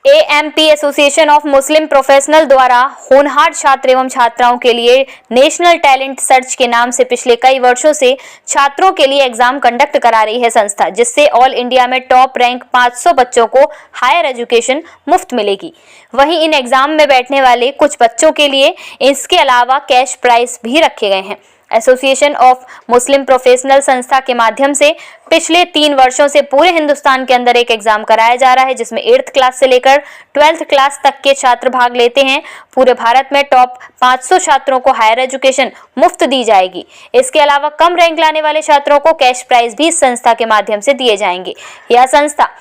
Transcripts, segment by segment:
AMP association of Muslim professional द्वारा होनहार छात्र एवं छात्राओं के लिए नेशनल टैलेंट सर्च के नाम से पिछले कई वर्षों से छात्रों के लिए एग्जाम कंडक्ट करा रही है संस्था, जिससे ऑल इंडिया में टॉप रैंक 500 बच्चों को हायर एजुकेशन मुफ्त मिलेगी। वहीं इन एग्जाम में बैठने वाले कुछ बच्चों के लिए इसके अलावा कैश प्राइज भी रखे गए हैं। एसोसिएशन ऑफ मुस्लिम प्रोफेशनल संस्था के माध्यम से पिछले 3 वर्षों से पूरे हिंदुस्तान के अंदर एक एग्जाम कराया जा रहा है, जिसमें 8th क्लास से लेकर 12th क्लास तक के छात्र भाग लेते हैं। पूरे भारत में टॉप 500 छात्रों को हायर एजुकेशन मुफ्त दी जाएगी। इसके अलावा कम रैंक लाने वाले छात्रों को कैश प्राइज भी इस संस्था के माध्यम से दिए जाएंगे। यह संस्था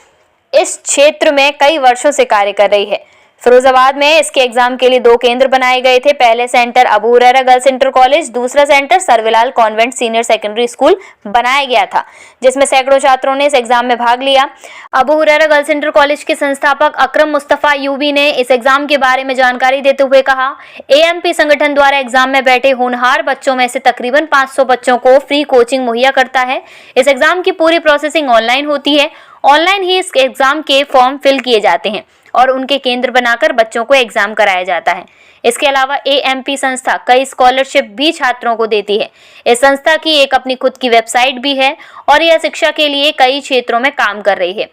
इस क्षेत्र में कई वर्षों से कार्य कर रही है। फिरोजाबाद में इसके एग्जाम के लिए 2 केंद्र बनाए गए थे। पहले center Abu Huraira girls inter college, दूसरा center Sarvilal convent senior secondary school बनाया गया था, जिसमें सैकड़ों छात्रों ने इस एग्जाम में भाग लिया। Abu Huraira girls inter college के संस्थापक अकरम मुस्तफा यूबी ने इस एग्जाम के बारे में जानकारी देते हुए कहा, एएमपी संगठन द्वारा एग्जाम में बैठे होनहार बच्चों में से तकरीबन 500 बच्चों को फ्री कोचिंग मुहैया करता है। इस एग्जाम की पूरी प्रोसेसिंग ऑनलाइन होती है। ऑनलाइन ही इस एग्जाम के फॉर्म फिल किए जाते हैं और उनके केंद्र बनाकर बच्चों को एग्जाम कराया जाता है। इसके अलावा एएमपी संस्था कई स्कॉलरशिप भी छात्रों को देती है। इस संस्था की एक अपनी खुद की वेबसाइट भी है और यह शिक्षा के लिए कई क्षेत्रों में काम कर रही है।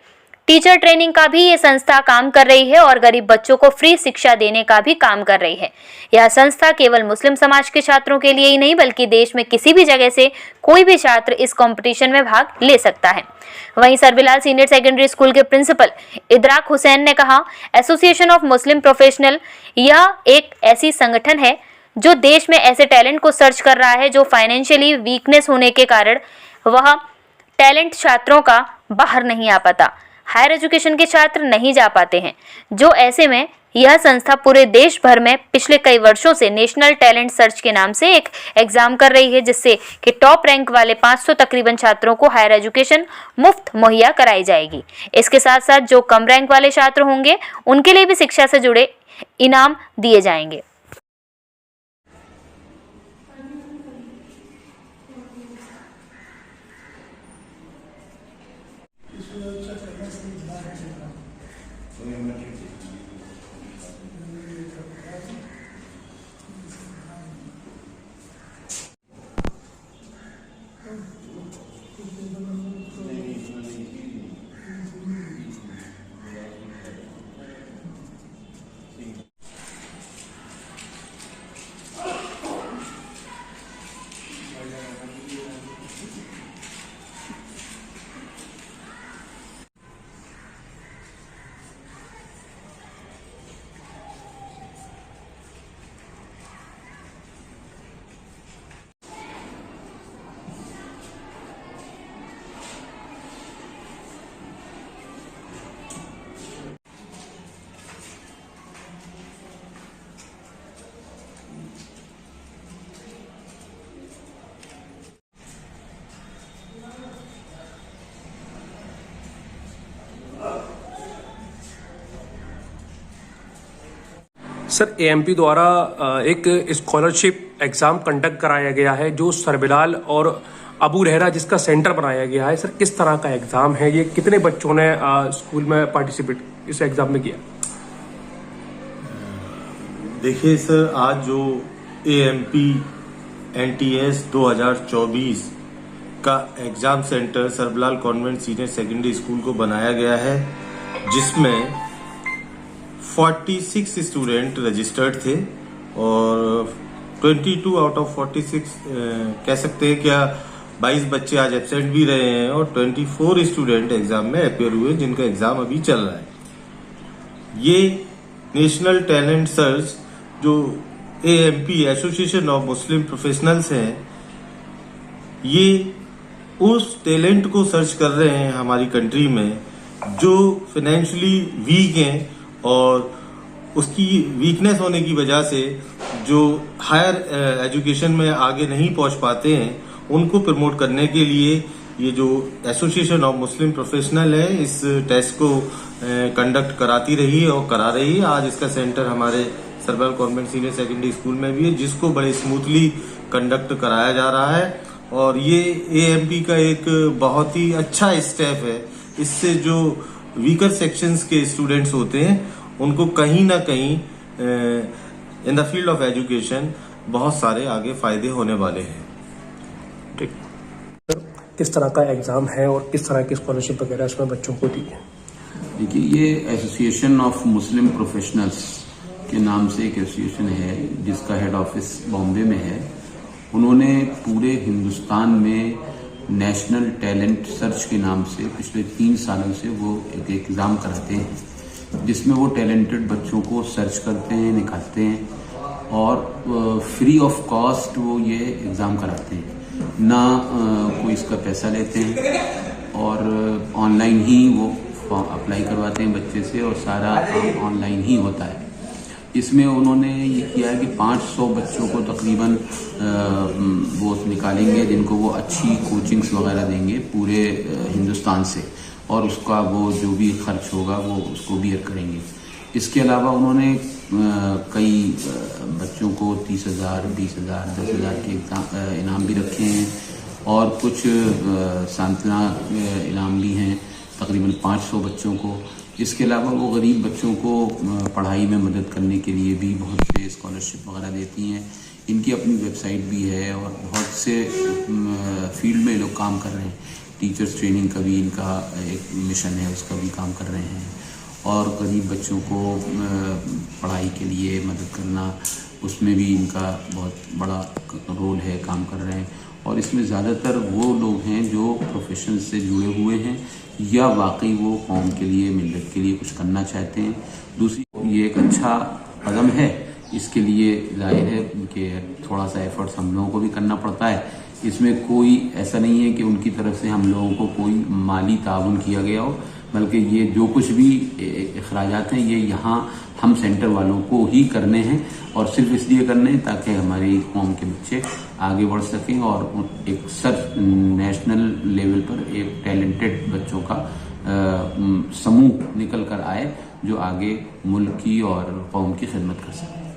टीचर ट्रेनिंग का भी ये संस्था काम कर रही है और गरीब बच्चों को फ्री शिक्षा देने का भी काम कर रही है। यह संस्था केवल मुस्लिम समाज के छात्रों के लिए ही नहीं, बल्कि देश में किसी भी जगह से कोई भी छात्र इस कंपटीशन में भाग ले सकता है। वहीं सर्विलाल सीनियर सेकेंडरी स्कूल के प्रिंसिपल इदराक हुसैन ने कहा, एसोसिएशन ऑफ मुस्लिम प्रोफेशनल यह एक ऐसी संगठन है जो देश में ऐसे टैलेंट को सर्च कर रहा है जो फाइनेंशियली वीकनेस होने के कारण वह टैलेंट छात्रों का बाहर नहीं आ पाता, हायर एजुकेशन के छात्र नहीं जा पाते हैं। जो ऐसे में यह संस्था पूरे देश भर में पिछले कई वर्षों से नेशनल टैलेंट सर्च के नाम से एक एग्जाम कर रही है, जिससे कि टॉप रैंक वाले 500 तकरीबन छात्रों को हायर एजुकेशन मुफ्त मुहैया कराई जाएगी। इसके साथ साथ जो कम रैंक वाले छात्र होंगे उनके लिए भी शिक्षा से जुड़े इनाम दिए जाएंगे। सर, एएमपी द्वारा एक स्कॉलरशिप एग्जाम कंडक्ट कराया गया है जो सर्विलाल और अबू हुरैरा जिसका सेंटर बनाया गया है। सर, किस तरह का एग्जाम है ये? कितने बच्चों ने स्कूल में पार्टिसिपेट इस एग्जाम में किया? देखिए सर, आज जो एएमपी एनटीएस 2024 का exam center Sarvilal convent senior secondary school को बनाया गया है, जिसमें 46 स्टूडेंट रजिस्टर्ड थे और 22 आउट ऑफ 46 कह सकते हैं क्या 22 बच्चे आज एब्सेंट भी रहे हैं और 24 स्टूडेंट एग्जाम में अपेयर हुए, जिनका एग्जाम अभी चल रहा है। ये नेशनल टैलेंट सर्च जो AMP association of Muslim professionals है, ये उस टैलेंट को सर्च कर रहे हैं हमारी कंट्री में जो फाइनेंशियली वीक हैं और उसकी वीकनेस होने की वजह से जो हायर एजुकेशन में आगे नहीं पहुंच पाते हैं, उनको प्रमोट करने के लिए ये जो एसोसिएशन ऑफ मुस्लिम प्रोफेशनल है इस टेस्ट को कंडक्ट कराती रही है और करा रही है। आज इसका सेंटर हमारे सर्विलाल कॉन्वेंट सीनियर सेकेंडरी स्कूल में भी है, जिसको बड़े स्मूथली कंडक्ट कराया जा रहा है और ये एएमपी का एक बहुत ही अच्छा स्टेप है। इससे जो वीकर सेक्शंस के स्टूडेंट्स होते हैं उनको कहीं ना कहीं in the field of education बहुत सारे आगे फायदे होने वाले हैं। ठीक सर, किस तरह का एग्ज़ाम है और किस तरह की स्कॉलरशिप वगैरह इसमें बच्चों को दी है? देखिए, ये एसोसिएशन ऑफ मुस्लिम प्रोफेशनल्स के नाम से एक एसोसिएशन है जिसका हेड ऑफिस बॉम्बे में है। उन्होंने पूरे हिंदुस्तान में नेशनल टैलेंट सर्च के नाम से पिछले 3 सालों से वो एक एग्ज़ाम कराते हैं जिसमें वो टैलेंटेड बच्चों को सर्च करते हैं, निकालते हैं और फ्री ऑफ कॉस्ट वो ये एग्ज़ाम कराते हैं, ना कोई इसका पैसा लेते हैं और ऑनलाइन ही वो अप्लाई करवाते हैं बच्चे से और सारा काम ऑनलाइन ही होता है। इसमें उन्होंने ये किया है कि 500 बच्चों को तकरीबन वो निकालेंगे जिनको वो अच्छी कोचिंग्स वगैरह देंगे पूरे हिंदुस्तान से और उसका वो जो भी खर्च होगा वो उसको बियर करेंगे। इसके अलावा उन्होंने कई बच्चों को 30,000, 20,000, 10,000 के इनाम भी रखे हैं और कुछ सांत्वना इनाम भी हैं तकरीबन 500 बच्चों को। इसके अलावा वो गरीब बच्चों को पढ़ाई में मदद करने के लिए भी बहुत से स्कॉलरशिप वगैरह देती हैं। इनकी अपनी वेबसाइट भी है और बहुत से फील्ड में लोग काम कर रहे हैं। टीचर्स ट्रेनिंग का भी इनका एक मिशन है, उसका भी काम कर रहे हैं और गरीब बच्चों को पढ़ाई के लिए मदद करना उसमें भी इनका बहुत बड़ा रोल है, काम कर रहे हैं। और इसमें ज़्यादातर वो लोग हैं जो प्रोफेशन से जुड़े हुए हैं या वाकई वो कौम के लिए, मिल्लत के लिए कुछ करना चाहते हैं। दूसरी, ये एक अच्छा कदम है। इसके लिए जाहिर है कि थोड़ा सा एफर्ट्स हम लोगों को भी करना पड़ता है। इसमें कोई ऐसा नहीं है कि उनकी तरफ से हम लोगों को कोई माली ताउन किया गया हो, बल्कि ये जो कुछ भी अखराजात हैं ये यहाँ हम सेंटर वालों को ही करने हैं और सिर्फ इसलिए करने हैं ताकि हमारी कौम के बच्चे आगे बढ़ सकें और एक नेशनल लेवल पर एक टैलेंटेड बच्चों का समूह निकल कर आए जो आगे मुल्क की और कौम की खिदमत कर सके।